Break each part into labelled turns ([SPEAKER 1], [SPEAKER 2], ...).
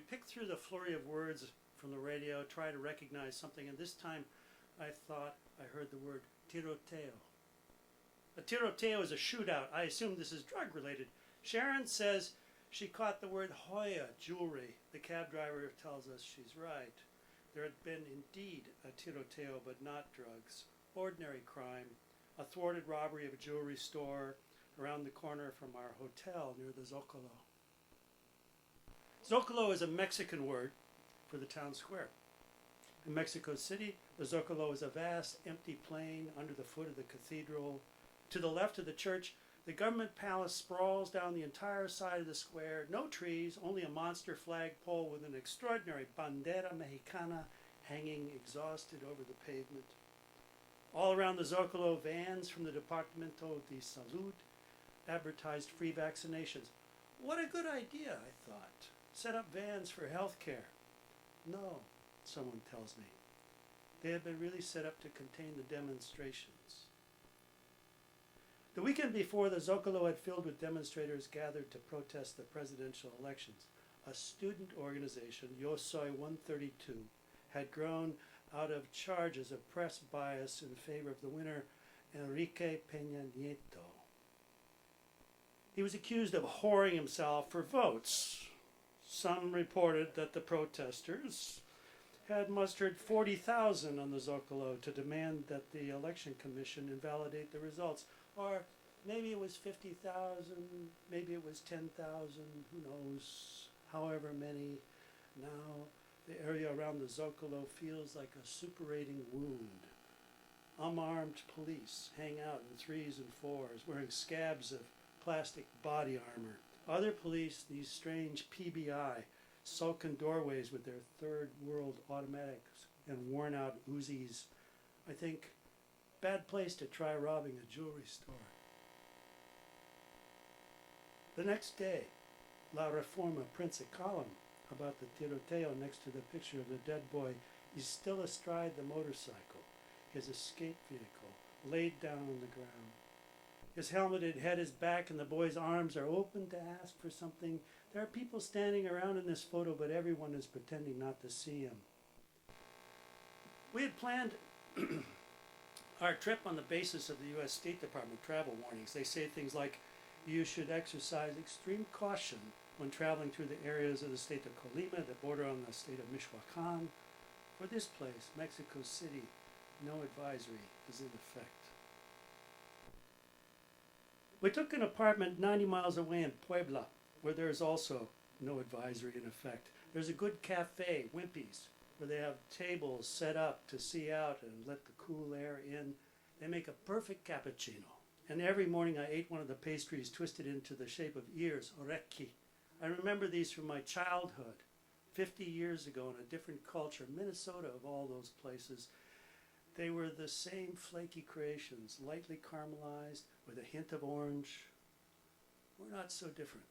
[SPEAKER 1] pick through the flurry of words from the radio, try to recognize something, and this time I thought I heard the word tiroteo. A tiroteo is a shootout. I assume this is drug-related. Sharon says she caught the word Hoya, jewelry. The cab driver tells us she's right. There had been indeed a tiroteo, but not drugs. Ordinary crime. A thwarted robbery of a jewelry store around the corner from our hotel near the Zocalo. Zocalo is a Mexican word for the town square. In Mexico City, the Zocalo is a vast, empty plain under the foot of the cathedral. To the left of the church, the government palace sprawls down the entire side of the square. No trees, only a monster flagpole with an extraordinary bandera mexicana hanging exhausted over the pavement. All around the Zocalo, vans from the Departamento de Salud advertised free vaccinations. What a good idea, I thought. Set up vans for health care. No, someone tells me. They have been really set up to contain the demonstrations. The weekend before, the Zocalo had filled with demonstrators gathered to protest the presidential elections. A student organization, Yo Soy 132, had grown out of charges of press bias in favor of the winner, Enrique Peña Nieto. He was accused of whoring himself for votes. Some reported that the protesters had mustered 40,000 on the Zocalo to demand that the election commission invalidate the results. Or maybe it was 50,000, maybe it was 10,000, who knows, however many. Now the area around the Zocalo feels like a suppurating wound. Unarmed police hang out in 3s and 4s, wearing scabs of plastic body armor. Other police, these strange PBI, sulk in doorways with their third world automatics and worn out Uzis. I think, bad place to try robbing a jewelry store. The next day, La Reforma prints a column about the tiroteo next to the picture of the dead boy. He's still astride the motorcycle, his escape vehicle, laid down on the ground. His helmeted head is back and the boy's arms are open to ask for something. There are people standing around in this photo, but everyone is pretending not to see him. We had planned our trip on the basis of the U.S. State Department travel warnings. They say things like, you should exercise extreme caution when traveling through the areas of the state of Colima that border on the state of Michoacan. For this place, Mexico City, no advisory is in effect. We took an apartment 90 miles away in Puebla, where there is also no advisory in effect. There's a good cafe, Wimpy's, where they have tables set up to see out and let the cool air in. They make a perfect cappuccino. And every morning I ate one of the pastries twisted into the shape of ears, orecchi. I remember these from my childhood, 50 years ago in a different culture, Minnesota of all those places. They were the same flaky creations, lightly caramelized with a hint of orange. We're not so different.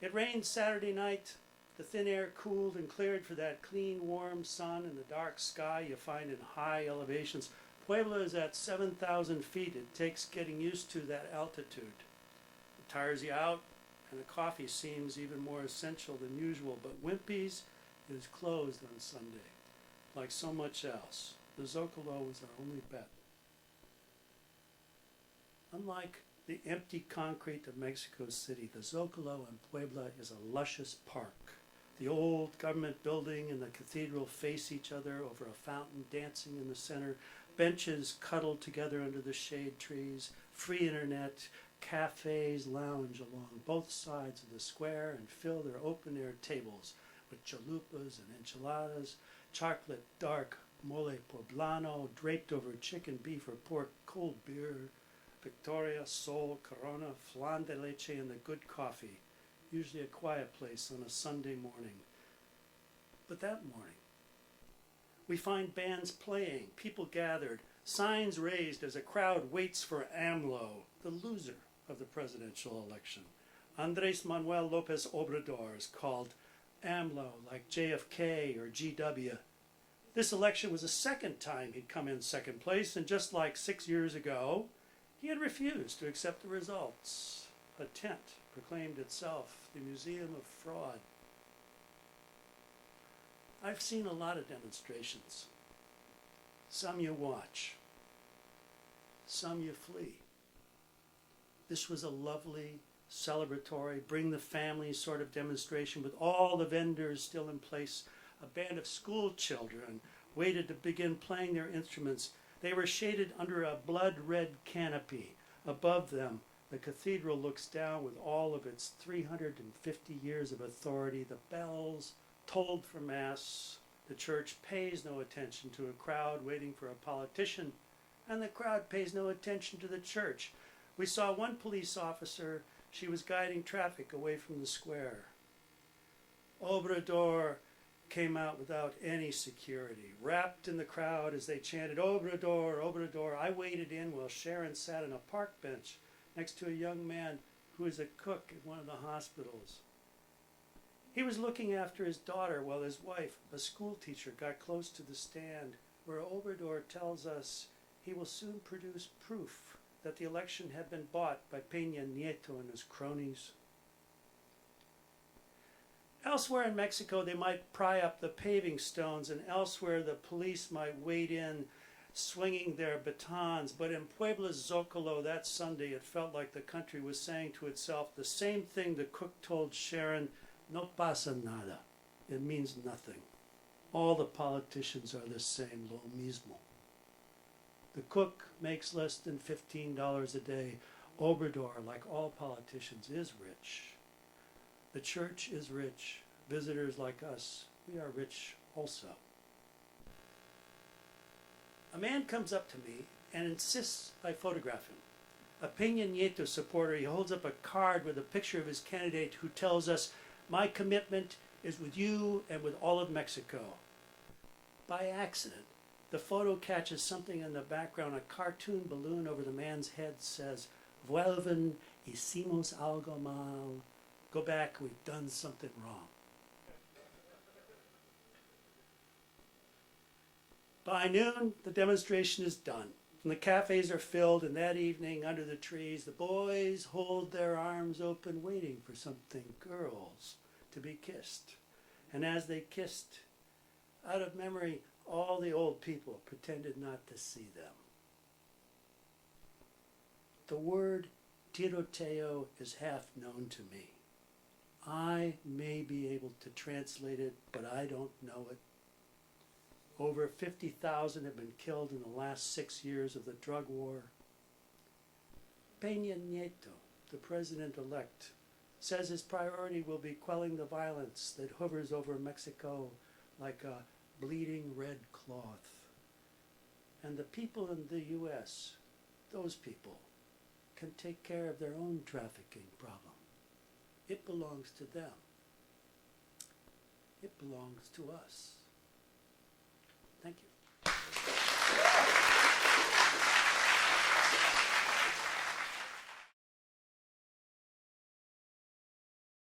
[SPEAKER 1] It rained Saturday night. The thin air cooled and cleared for that clean, warm sun and the dark sky you find in high elevations. Puebla is at 7,000 feet. It takes getting used to that altitude. It tires you out, and the coffee seems even more essential than usual. But Wimpy's is closed on Sunday. Like so much else, the Zocalo was our only bet. Unlike the empty concrete of Mexico City, the Zocalo in Puebla is a luscious park. The old government building and the cathedral face each other over a fountain dancing in the center, benches cuddled together under the shade trees, free internet, cafes lounge along both sides of the square and fill their open-air tables with chalupas and enchiladas, chocolate dark mole poblano draped over chicken, beef, or pork, cold beer, Victoria, Sol, Corona, flan de leche, and the good coffee. Usually a quiet place on a Sunday morning. But that morning, we find bands playing, people gathered, signs raised as a crowd waits for AMLO, the loser of the presidential election. Andrés Manuel López Obrador is called AMLO, like JFK or GW. This election was the second time he'd come in second place, and just like 6 years ago, he had refused to accept the results. A tent proclaimed itself the Museum of Fraud. I've seen a lot of demonstrations. Some you watch, some you flee. This was a lovely, celebratory, bring the family sort of demonstration with all the vendors still in place. A band of school children waited to begin playing their instruments. They were shaded under a blood-red canopy. Above them, the cathedral looks down with all of its 350 years of authority. The bells tolled for Mass. The church pays no attention to a crowd waiting for a politician, and the crowd pays no attention to the church. We saw one police officer. She was guiding traffic away from the square. Obrador came out without any security, wrapped in the crowd as they chanted, Obrador, Obrador. I waited in while Sharon sat on a park bench next to a young man who is a cook at one of the hospitals. He was looking after his daughter while his wife, a school teacher, got close to the stand where Obrador tells us he will soon produce proof that the election had been bought by Peña Nieto and his cronies. Elsewhere in Mexico, they might pry up the paving stones, and elsewhere the police might wade in swinging their batons. But in Puebla's Zocalo that Sunday, it felt like the country was saying to itself the same thing the cook told Sharon, no pasa nada. It means nothing. All the politicians are the same, lo mismo. The cook makes less than $15 a day. Obrador, like all politicians, is rich. The church is rich. Visitors like us, we are rich also. A man comes up to me and insists I photograph him. A Peña Nieto supporter, he holds up a card with a picture of his candidate who tells us, my commitment is with you and with all of Mexico. By accident, the photo catches something in the background. A cartoon balloon over the man's head says, Vuelven, hicimos algo mal. Go back, we've done something wrong. By noon, the demonstration is done. And the cafes are filled, and that evening, under the trees, the boys hold their arms open, waiting for something, girls, to be kissed. And as they kissed, out of memory, all the old people pretended not to see them. The word tiroteo is half known to me. I may be able to translate it, but I don't know it. Over 50,000 have been killed in the last 6 years of the drug war. Peña Nieto, the president-elect, says his priority will be quelling the violence that hovers over Mexico like a bleeding red cloth. And the people in the U.S., those people, can take care of their own trafficking problem. It belongs to them. It belongs to us.